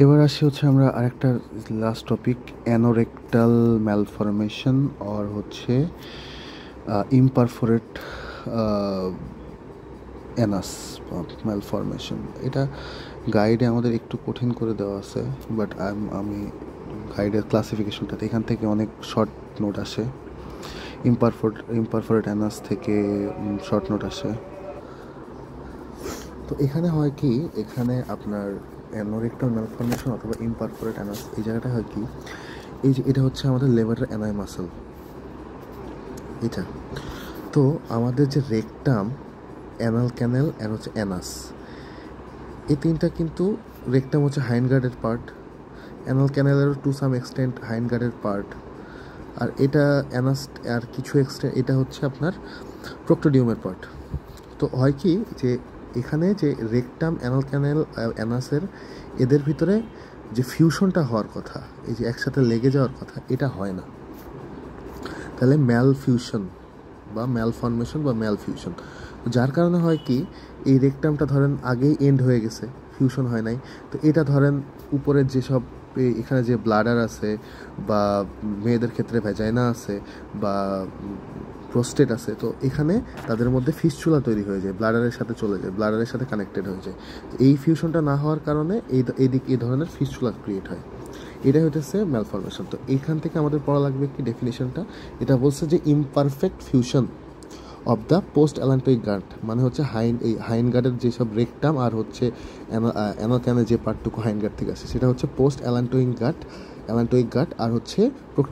এবার আসি হচ্ছে আমরা আরেকটা লাস্ট টপিক, অ্যানোরেক্টাল ম্যালফরমেশন আর হচ্ছে ইমপারফোরেট অ্যানাস ম্যালফরমেশন। এটা গাইডে আমাদের একটু কঠিন করে দেওয়া আছে, বাট আমি গাইডের ক্লাসিফিকেশনটাতে এখান থেকে অনেক শর্ট নোট আসে, ইমপারফোরেট অ্যানাস থেকে শর্ট নোট আসে। তো এখানে হয় কি, এখানে আপনার অ্যানোরেক্টাল ম্যালফরমেশন অথবা ইমপারফোরেট অ্যানাস, এই জায়গাটা হয় কি, এই যে এটা হচ্ছে আমাদের লেভারের অ্যানাই মাসল এটা। তো আমাদের যে রেকটাম, অ্যানাল ক্যানেল আর হচ্ছে অ্যানাস, এই তিনটা কিন্তু রেকটাম হচ্ছে হাইন্ড গার্ডের পার্ট, অ্যানাল ক্যানেলেরও টু সাম এক্সটেন্ট হাইন্ড গার্ডের পার্ট, আর এটা অ্যানাস আর কিছু এক্সটেন্ট এটা হচ্ছে আপনার প্রক্টোডিয়ামের পার্ট। তো হয় কি যে এখানে যে রেকটাম, অ্যানাল ক্যানেল, অ্যানাসের এদের ভিতরে যে ফিউশনটা হওয়ার কথা, এই যে একসাথে লেগে যাওয়ার কথা, এটা হয় না। তাহলে ম্যাল ফিউশন বা ম্যাল ফর্মেশন বা ম্যাল ফিউশন, যার কারণে হয় কি, এই রেকটামটা ধরেন আগেই এন্ড হয়ে গেছে, ফিউশন হয় নাই। তো এটা ধরেন উপরের যেসব এখানে যে ব্লাডার আছে বা মেয়েদের ক্ষেত্রে ভ্যাজাইনা আছে বা প্রোস্টেট আছে, তো এখানে তাদের মধ্যে ফিস্চুলা তৈরি হয়ে যায়, ব্লাডারের সাথে চলে যায়, ব্লাডারের সাথে কানেক্টেড হয়ে যায়। এই ফিউশনটা না হওয়ার কারণে এই ধরনের ফিস্চুলা ক্রিয়েট হয়। এটাই হতেছে ম্যালফরমেশন। তো এইখান থেকে আমাদের পড়া লাগবে কি ডেফিনেশনটা, এটা বলছে যে imperfect fusion of the post allantoic gut, মানে হচ্ছে হাইন্ড গার্ডের যেসব রেকটাম আর হচ্ছে অ্যানাল যে পার্টটুকু হাইন্ড গার্ড থেকে আসে, সেটা হচ্ছে পোস্ট অ্যালান্টোইক গার্ড আর হচ্ছে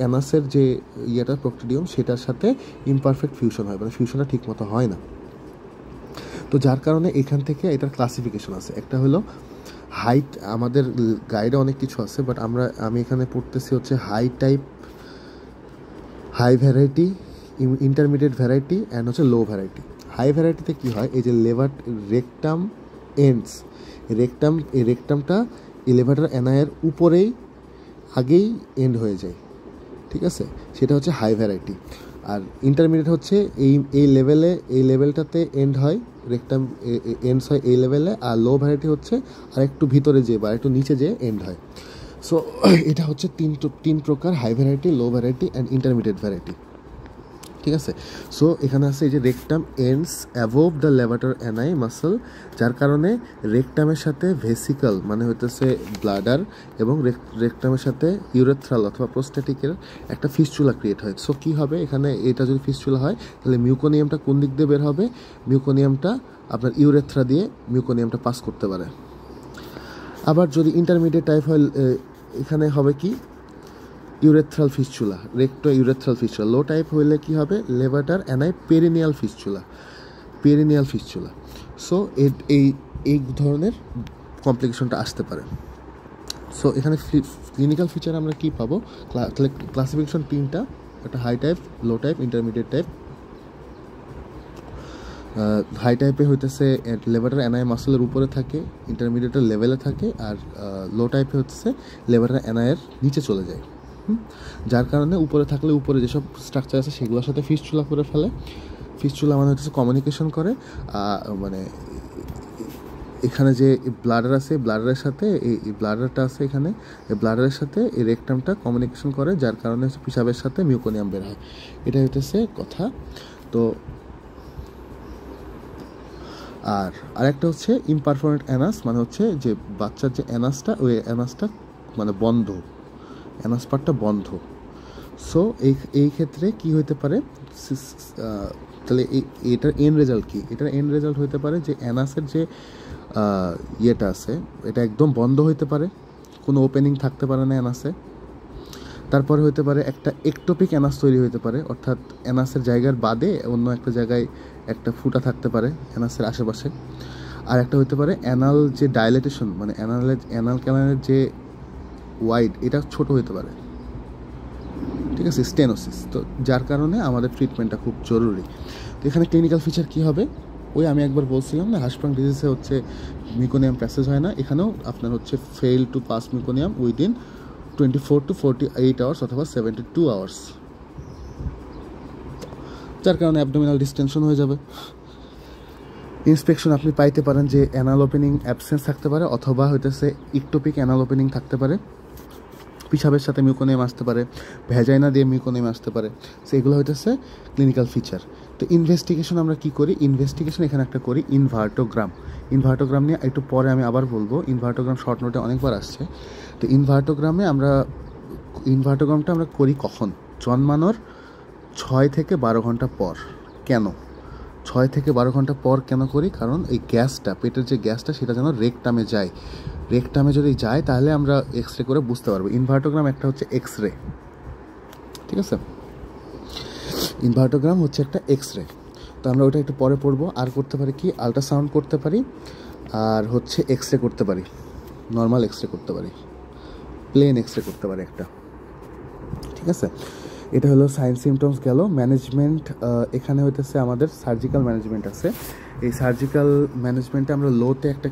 অ্যানাসের যে ইয়েটা প্রক্টোডিয়াম, সেটার সাথে ইমপারফেক্ট ফিউশন হয়, মানে ফিউশনটা ঠিক মতো হয় না। তো যার কারণে এখান থেকে এটার ক্লাসিফিকেশন আছে। একটা হলো হাইট, আমাদের গাইডে অনেক কিছু আছে, বাট আমি এখানে পড়তেছি হচ্ছে high type, high variety, intermediate variety and হচ্ছে লো ভ্যারাইটি। হাই ভ্যারাইটিতে কী হয়, এই যে রেকটাম এন্ডস, এই রেকটামটা এই লেভারটার অ্যানায়ের উপরেই আগেই এন্ড হয়ে যায়, ঠিক আছে, সেটা হচ্ছে হাই ভ্যারাইটি। আর ইন্টারমিডিয়েট হচ্ছে এই লেভেলটাতে এন্ড হয়, রেকটাম এন্ডস হয় এই লেভেলে। আর লো ভ্যারাইটি হচ্ছে আর একটু ভিতরে যে বা একটু নিচে যে এন্ড হয়। সো এটা হচ্ছে তিন প্রকার, high variety, low variety and intermediate variety, ঠিক আছে। সো এখানে আছে এই যে rectum ends above the levator ani muscle, যার কারণে রেকটামের সাথে ভেসিকল মানে হইতেছে ব্লাডার এবং রেকটামের সাথে ইউরেথ্রাল অথবা প্রোস্টেটিকের একটা ফিস্চুলা ক্রিয়েট হয়। সো কী হবে এখানে, এটা যদি ফিস্চুলা হয় তাহলে মিউকোনিয়ামটা কোন দিক দিয়ে বের হবে, মিউকোনিয়ামটা আপনার ইউরেথ্রা দিয়ে মিউকোনিয়ামটা পাস করতে পারে। আবার যদি ইন্টারমিডিয়েট টাইপ হয়, এখানে হবে কি urethral fistula, recto urethral fistula. Low type হইলে কি হবে, levator ani perineal fistula. So এই ধরনের কমপ্লিকেশনটা আসতে পারে। সো এখানে ক্লিনিক্যাল ফিচার আমরা কি পাবো, তাহলে ক্লাসিফিকেশন তিনটা, একটা হাই টাইপ, লো টাইপ, ইন্টারমিডিয়েট টাইপ। হাই টাইপে হইতেছে লেভারের অ্যানাই মাসলের উপরে থাকে, ইন্টারমিডিয়েটের লেভেলে থাকে, আর লো টাইপে হচ্ছে লেভারের অ্যানায়ের নিচে চলে যায়। যার কারণে উপরে থাকলে উপরে যেসব স্ট্রাকচার আছে সেগুলোর সাথে ফিস্চুলা করে ফেলে। ফিস্চুলা মানে হচ্ছে কমিউনিকেশন করে, মানে এখানে যে ব্লাডার আছে, ব্লাডারের সাথে এই ব্লাডারটা আছে এখানে, এই ব্লাডারের সাথে এই রেকটামটা কমিউনিকেশন করে, যার কারণে পিশাবের সাথে মিউকোনিয়াম বের হয়। এটা হইতেছে কথা। তো আরেকটা হচ্ছে ইমপারফরেন্ট অ্যানাস, মানে হচ্ছে যে বাচ্চার যে অ্যানাসটা, ওই অ্যানাসটা মানে বন্ধ, অ্যানাস পার্টটা বন্ধ। সো এই ক্ষেত্রে কি হইতে পারে, তাহলে এটার এন্ড রেজাল্ট কি, এটার এন্ড রেজাল্ট হইতে পারে যে অ্যানাসের যে ইয়েটা আছে এটা একদম বন্ধ হইতে পারে, কোনো ওপেনিং থাকতে পারে না অ্যানাসে। তারপরে হইতে পারে একটা একটোপিক অ্যানাস তৈরি হইতে পারে, অর্থাৎ অ্যানাসের জায়গার বাদে অন্য একটা জায়গায় একটা ফুটা থাকতে পারে অ্যানাসের আশেপাশে। আর একটা হইতে পারে অ্যানাল যে ডাইলেটেশন, মানে অ্যানাল ক্যানালের যে ওয়াইড, এটা ছোট হইতে পারে, ঠিক আছে, স্টেনোসিস। তো যার কারণে আমাদের ট্রিটমেন্টটা খুব জরুরি। তো এখানে ক্লিনিক্যাল ফিচার কী হবে, ওই আমি একবার বলছিলাম না, হার্শপাং ডিজিজে হচ্ছে মিউকোনিয়াম প্যাসেজ হয় না, এখানেও আপনার হচ্ছে fail to pass meconium within 24 to 48 hours অথবা 72 আওয়ার্স, যার কারণে অ্যাবডোমিনাল ডিস্টেনশন হয়ে যাবে। ইন্সপেকশন আপনি পাইতে পারেন যে অ্যানাল ওপেনিং অ্যাবসেন্স থাকতে পারে, অথবা হইতেছে ইকটোপিক অ্যানাল ওপেনিং থাকতে পারে, পিসাবের সাথে মিউকোনিয়াম আসতে পারে, ভ্যাজাইনা দিয়ে মিউকোনিয়াম আসতে পারে। সো এগুলো হইতেছে ক্লিনিক্যাল ফিচার। তো ইনভেস্টিগেশন আমরা কি করি? ইনভেস্টিগেশন এখানে একটা করি ইনভার্টোগ্রাম। ইনভার্টোগ্রাম নিয়ে একটু পরে আমি আবার বলবো, ইনভার্টোগ্রাম শর্ট নোটে অনেকবার আসছে। তো ইনভার্টোগ্রামটা আমরা করি কখন? জন্মানোর 6 থেকে 12 ঘন্টা পর। কেন 6 থেকে 12 ঘন্টা পর কেন করি? কারণ এই গ্যাসটা, পেটের যে গ্যাসটা, সেটা যেন রেকটামে যায়। রেকটামে যদি যায় তাহলে আমরা এক্স রে করে বুঝতে পারবো। ইনভার্টোগ্রাম একটা হচ্ছে এক্স রে, ঠিক আছে? ইনভার্টোগ্রাম হচ্ছে একটা এক্স রে। তো আমরা ওটা একটু পরে পড়বো। আর করতে পারি কি, আল্ট্রাসাউন্ড করতে পারি, আর হচ্ছে এক্স রে করতে পারি, নর্মাল এক্স রে করতে পারি, প্লেন এক্স রে করতে পারি একটা, ঠিক আছে? এটা হলো সাইন সিমটমস গেল। ম্যানেজমেন্ট এখানে হইতেছে আমাদের সার্জিক্যাল ম্যানেজমেন্ট আছে। এই সার্জিক্যাল ম্যানেজমেন্টে আমরা লোতে একটা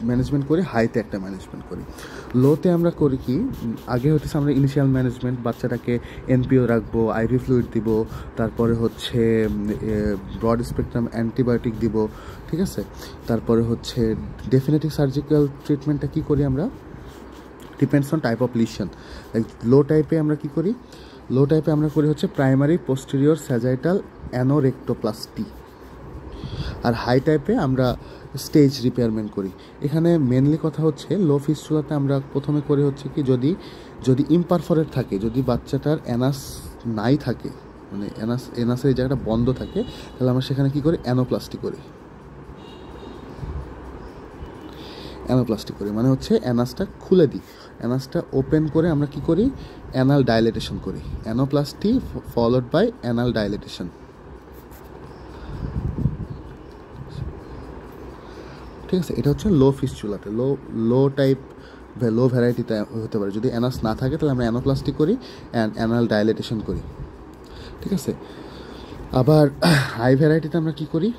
ম্যানেজমেন্ট করি, হাইতে একটা ম্যানেজমেন্ট করি। লোতে আমরা করি কি, আগে হচ্ছে আমরা ইনিশিয়াল ম্যানেজমেন্ট, বাচ্চাটাকে এনপিও রাখবো, আইভি ফ্লুইড দিব, তারপরে হচ্ছে ব্রড স্পেকট্রাম অ্যান্টিবায়োটিক দিব, ঠিক আছে? তারপরে হচ্ছে ডেফিনেটিভ সার্জিক্যাল ট্রিটমেন্টটা কী করি আমরা, depends on type of lesion. Low টাইপে আমরা কী করি? লো টাইপে আমরা করি হচ্ছে প্রাইমারি পোস্টেরিয়র স্যাজাইটাল অ্যানোরেক্টোপ্লাস্টি। আর হাই টাইপে আমরা স্টেজ রিপেয়ারমেন্ট করি। এখানে মেনলি কথা হচ্ছে লো ফিস্টুলাতে আমরা প্রথমে করি হচ্ছে কি, যদি ইমপারফরেট থাকে, যদি বাচ্চাটার অ্যানাস নাই থাকে, মানে অ্যানাসের এই জায়গাটা বন্ধ থাকে, তাহলে আমরা সেখানে কী করি? অ্যানোপ্লাস্টি করি। মানে হচ্ছে অ্যানাসটা খুলে দিই, অ্যানাসটা ওপেন করে আমরা কি করি? অ্যানাল ডাইলেটেশন করি। অ্যানোপ্লাস্টি ফলোড বাই অ্যানাল ডাইলেটেশন, ঠিক আছে? এটা হচ্ছে লো ফিস্টুলাতে, লো টাইপ, লো ভ্যারাইটিতে হতে পারে। যদি অ্যানাস না থাকে তাহলে আমরা অ্যানোপ্লাস্টি করি অ্যান্ড অ্যানাল ডাইলেটেশন করি, ঠিক আছে? আবার হাই ভ্যারাইটিতে আমরা কি করি?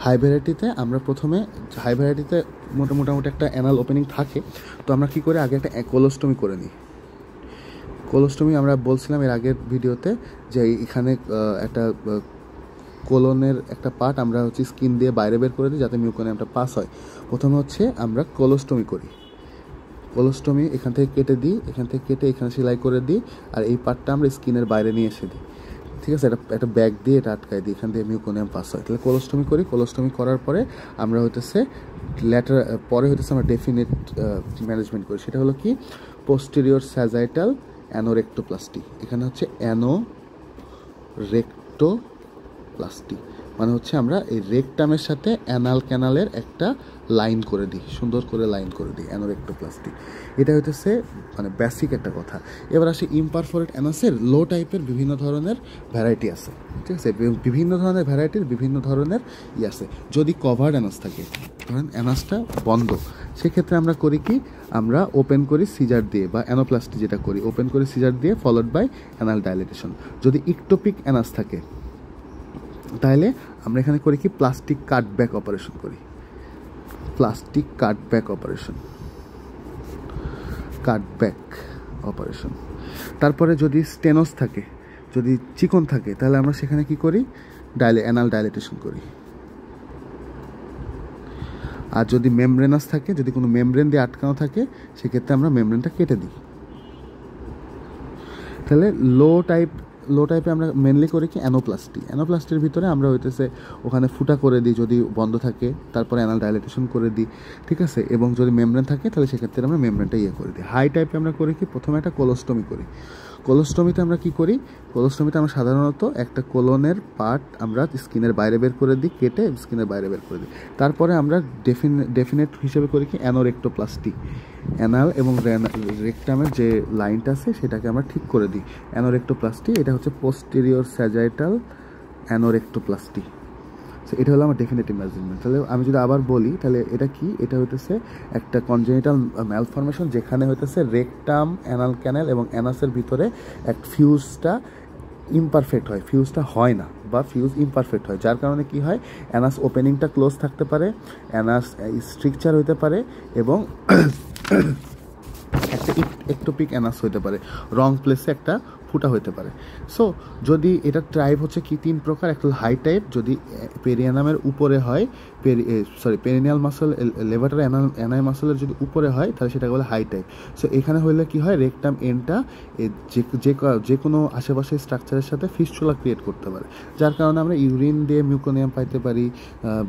হাই ভ্যারাইটিতে মোটামুটি একটা অ্যানাল ওপেনিং থাকে। তো আমরা কী করি? আগে একটা কোলোস্টমি করে নিই। কোলোস্টমি আমরা বলছিলাম এর আগের ভিডিওতে যে এখানে একটা কোলনের একটা পার্ট আমরা হচ্ছে স্কিন দিয়ে বাইরে বের করে দিই যাতে মিউকোনিয়ামটা পাস হয়। প্রথমে হচ্ছে আমরা কোলোস্টমি করি। কোলোস্টমি এখান থেকে কেটে দিই, এখান থেকে কেটে এখানে সেলাই করে দিই, আর এই পার্টটা আমরা স্কিনের বাইরে নিয়ে এসে দিই, ঠিক আছে? একটা ব্যাগ দিয়ে এটা আটকায় দিই, এখান থেকে মিউকোনিয়াম পাস হয়। তাহলে কোলোস্টমি করি। কোলোস্টমি করার পরে আমরা পরে আমরা ডেফিনেট ম্যানেজমেন্ট করি। সেটা হলো কি, পোস্টেরিয়র স্যাজাইটাল অ্যানোরেক্টোপ্লাস্টি। এখানে হচ্ছে অ্যানোরেক্টোপ্লাস্টি মানে হচ্ছে আমরা এই রেকটামের সাথে অ্যানাল ক্যানালের একটা লাইন করে দিই, সুন্দর করে লাইন করে দিই, অ্যানোরেক্টোপ্লাস্টি। এটা হইতেছে মানে বেসিক একটা কথা। এবার আসে ইমপারফরেট অ্যানাসের লো টাইপের বিভিন্ন ধরনের ভ্যারাইটি আছে, ঠিক আছে? বিভিন্ন ধরনের ভ্যারাইটির বিভিন্ন ধরনের আছে। যদি কভার্ড অ্যানাস থাকে, ধরেন অ্যানাসটা বন্ধ, সেক্ষেত্রে আমরা করি কি, আমরা ওপেন করি সিজার দিয়ে, বা অ্যানোপ্লাস্টি যেটা করি, ওপেন করি সিজার দিয়ে ফলোড বাই অ্যানাল ডাইলেটেশন। যদি ইকটোপিক অ্যানাস থাকে তাহলে আমরা এখানে করি কি, প্লাস্টিক কাটব্যাক অপারেশন করি। তারপরে যদি স্টেনোস থাকে, যদি চিকন থাকে, তাহলে আমরা সেখানে কি করি? অ্যানাল ডাইলেটেশন করি। আর যদি মেমব্রেনাস থাকে, যদি কোনো মেমব্রেন দিয়ে আটকানো থাকে, সেক্ষেত্রে আমরা মেমব্রেনটা কেটে দিই। তাহলে লো টাইপে আমরা মেনলি করি কি, অ্যানোপ্লাস্টির ভিতরে আমরা হইতেছে ওখানে ফুটা করে দিই যদি বন্ধ থাকে, তারপরে অ্যানাল ডাইলেটেশন করে দিই, ঠিক আছে? এবং যদি মেমব্রেন থাকে তাহলে সেক্ষেত্রে আমরা মেমব্রেনটা করে দিই। হাই টাইপে আমরা করি কি, প্রথমে একটা কোলোস্টমি করি। কোলোস্টমিতে আমরা কি করি? কোলোস্টমিতে আমরা সাধারণত একটা কোলনের পার্ট আমরা স্কিনের বাইরে বের করে দিই, কেটে স্কিনের বাইরে বের করে দিই। তারপরে আমরা ডেফিনেট হিসেবে করি কি, অ্যানোরেক্টোপ্লাস্টি। অ্যানাল এবং রেকটামের যে লাইনটা আছে সেটাকে আমরা ঠিক করে দিই, অ্যানোরেক্টোপ্লাস্টি। এটা হচ্ছে পোস্টেরিয়র স্যাজাইটাল অ্যানোরেক্টোপ্লাস্টি। এটা হলো আমার ডেফিনেটিভ মেজারমেন্ট। তাহলে আমি যদি আবার বলি, তাহলে এটা কি, এটা হইতেছে একটা কনজেনিটাল ম্যালফরমেশন, যেখানে হইতেছে রেকটাম, অ্যানাল ক্যানেল এবং অ্যানাসের ভিতরে এক ফিউজটা ইমপারফেক্ট হয়, ফিউজটা হয় না, বা ফিউজ ইমপারফেক্ট হয়, যার কারণে কি হয়, অ্যানাস ওপেনিংটা ক্লোজ থাকতে পারে, অ্যানাস স্ট্রিকচার হইতে পারে, এবং একটা একটোপিক অ্যানাস হইতে পারে, রং প্লেসে একটা ফুটা হতে পারে। সো যদি এটা টাইপ হচ্ছে কি 3 প্রকার, একটা হাই টাইপ, যদি পেরিয়ানামের উপরে হয়, পেরিনিয়াল মাসল লেভাটার অ্যানাই মাসলের যদি উপরে হয় তাহলে সেটা বলে হাই টাইপ। সো এখানে হলে কি হয়, রেকটাম এন্ডটা যে কোনো আশেপাশে স্ট্রাকচারের সাথে ফিস্চুলা ক্রিয়েট করতে পারে, যার কারণে আমরা ইউরিন দিয়ে মিউকোনিয়াম পাইতে পারি,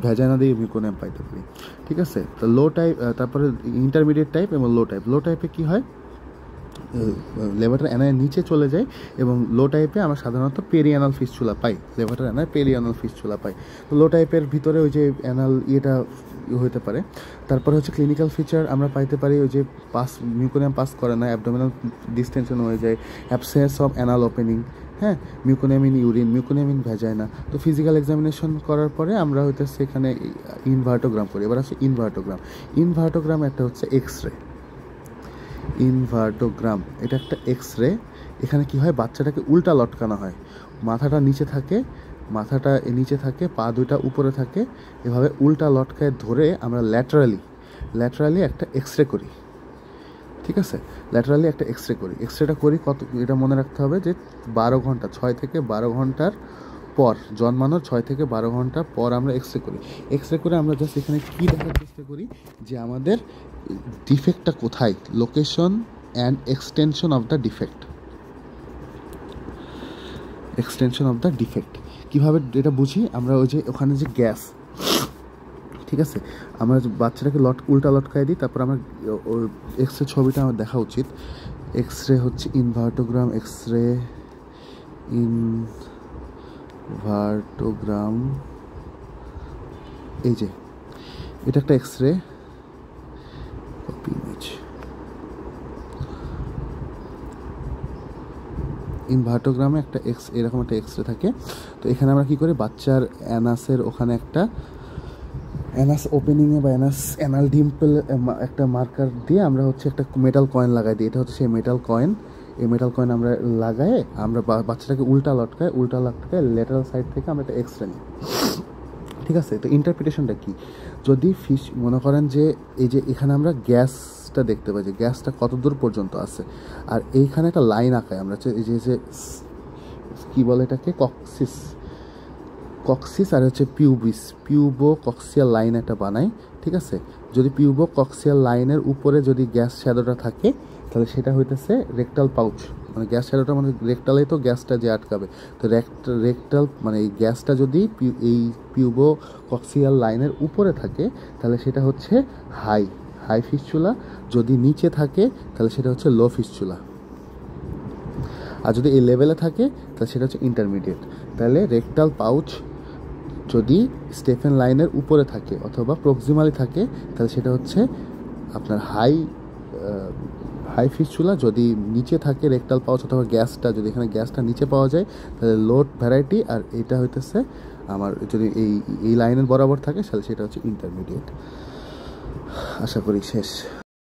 ভ্যাজাইনা দিয়ে মিউকোনিয়াম পাইতে পারি। ঠিক আছে, তো লো টাইপ, তারপরে ইন্টারমিডিয়েট টাইপ এবং লো টাইপ। লো টাইপে কী হয়, লেভাটার অ্যানায় নিচে চলে যায়, এবং লো টাইপে আমরা সাধারণত পেরিয়ানাল ফিস্চুলা পাই, লেভাটার অ্যানায় পেরিয়ানাল ফিস্চুলা পাই। তো লো টাইপের ভিতরে ওই যে অ্যানাল ইয়েটা হতে পারে। তারপরে হচ্ছে ক্লিনিক্যাল ফিচার আমরা পাইতে পারি ওই যে মিউকোনিয়াম পাস করে না, অ্যাবডোমিনাল ডিস্টেনশন হয়ে যায়, অ্যাবসেন্স অফ অ্যানাল ওপেনিং, হ্যাঁ, মিউকোনিয়াম ইন ইউরিন, মিউকোনিয়াম ইন ভ্যাজাইনা। তো ফিজিক্যাল এক্সামিনেশন করার পরে আমরা হইতেছে এখানে ইনভার্টোগ্রাম করি। এবার আছে ইনভার্টোগ্রাম একটা হচ্ছে এক্স-রে। ইনভার্টোগ্রাম এটা একটা এক্স-রে। এখানে কি হয়, বাচ্চাটাকে উল্টা লটকানো হয়, মাথাটা নিচে থাকে, পা দুইটা উপরে থাকে, এভাবে উল্টা লটকায় ধরে আমরা ল্যাটারালি একটা এক্স-রে করি। ঠিক আছে, ল্যাটারালি একটা এক্স-রে করি। এক্স-রেটা করি কত, এটা মনে রাখতে হবে যে 12 ঘন্টা, 6 থেকে 12 ঘন্টার পর, জন্মানোর 6 থেকে 12 ঘন্টা পর আমরা এক্স-রে করি। এক্স-রে করে আমরা জাস্ট এখানে কী দেখার চেষ্টা করি, যে আমাদের ডিফেক্টটা কোথায়, location and extension of the defect. কীভাবে এটা বুঝি আমরা, ওই যে ওখানে যে গ্যাস, ঠিক আছে, আমরা বাচ্চাটাকে উল্টা লটকায় দিই, তারপর আমরা এক্স-রে ছবিটা আমার দেখা উচিত। এক্স-রে হচ্ছে ইনভার্টোগ্রাম, এই যে এটা একটা এক্স-রে ইমেজ। ইনভার্টোগ্রামে একটা এরকম একটা এক্স-রে থাকে। তো এখানে আমরা কী করি, বাচ্চার অ্যানাসের ওখানে একটা অ্যানাস ওপেনিংয়ে বা অ্যানাল ডিম্পল একটা মার্কার দিয়ে আমরা হচ্ছে একটা মেটাল কয়েন লাগাই দিই। এটা হচ্ছে সেই মেটাল কয়েন। এই মেটাল কয়েন আমরা লাগায়ে আমরা বাচ্চাটাকে উল্টা লটকায় ল্যাটারাল সাইড থেকে আমরা একটা এক্স-রে নিই। ঠিক আছে, তো ইন্টারপ্রিটেশনটা কি, যদি মনে করেন যে এই যে এখানে আমরা গ্যাসটা দেখতে পাই, যে গ্যাসটা কত দূর পর্যন্ত আছে, আর এইখানে একটা লাইন আঁকাই আমরা, এই যে কী বলে এটাকে, কক্সিস আর হচ্ছে পিউবো কক্সিয়াল লাইন একটা বানাই। ঠিক আছে, যদি পিউবো কক্সিয়াল লাইনের উপরে যদি গ্যাস শ্যাডোটা থাকে তাহলে সেটা হইতেছে রেকটাল পাউচ, মানে গ্যাস শ্যাডোটা মানে রেকটালেই তো গ্যাসটা যে আটকাবে, তো রেকটাল মানে এই গ্যাসটা যদি এই পিউবো কক্সিয়াল লাইনের উপরে থাকে তাহলে সেটা হচ্ছে হাই ফিস্চুলা, যদি নিচে থাকে তাহলে সেটা হচ্ছে লো ফিস্চুলা, আর যদি এই লেভেলে থাকে তাহলে সেটা হচ্ছে ইন্টারমিডিয়েট। তাহলে রেকটাল পাউচ যদি স্টেফেন লাইনের উপরে থাকে অথবা প্রক্সিমালি থাকে তাহলে সেটা হচ্ছে আপনার হাই ফিস্চুলা। যদি নিচে থাকে রেকটাল পাউচ অথবা গ্যাসটা, যদি এখানে গ্যাসটা নিচে পাওয়া যায় তাহলে লোড ভ্যারাইটি, আর এটা হইতেছে আমার যদি এই লাইনের বরাবর থাকে তাহলে সেটা হচ্ছে ইন্টারমিডিয়েট। আশা করি শেষ।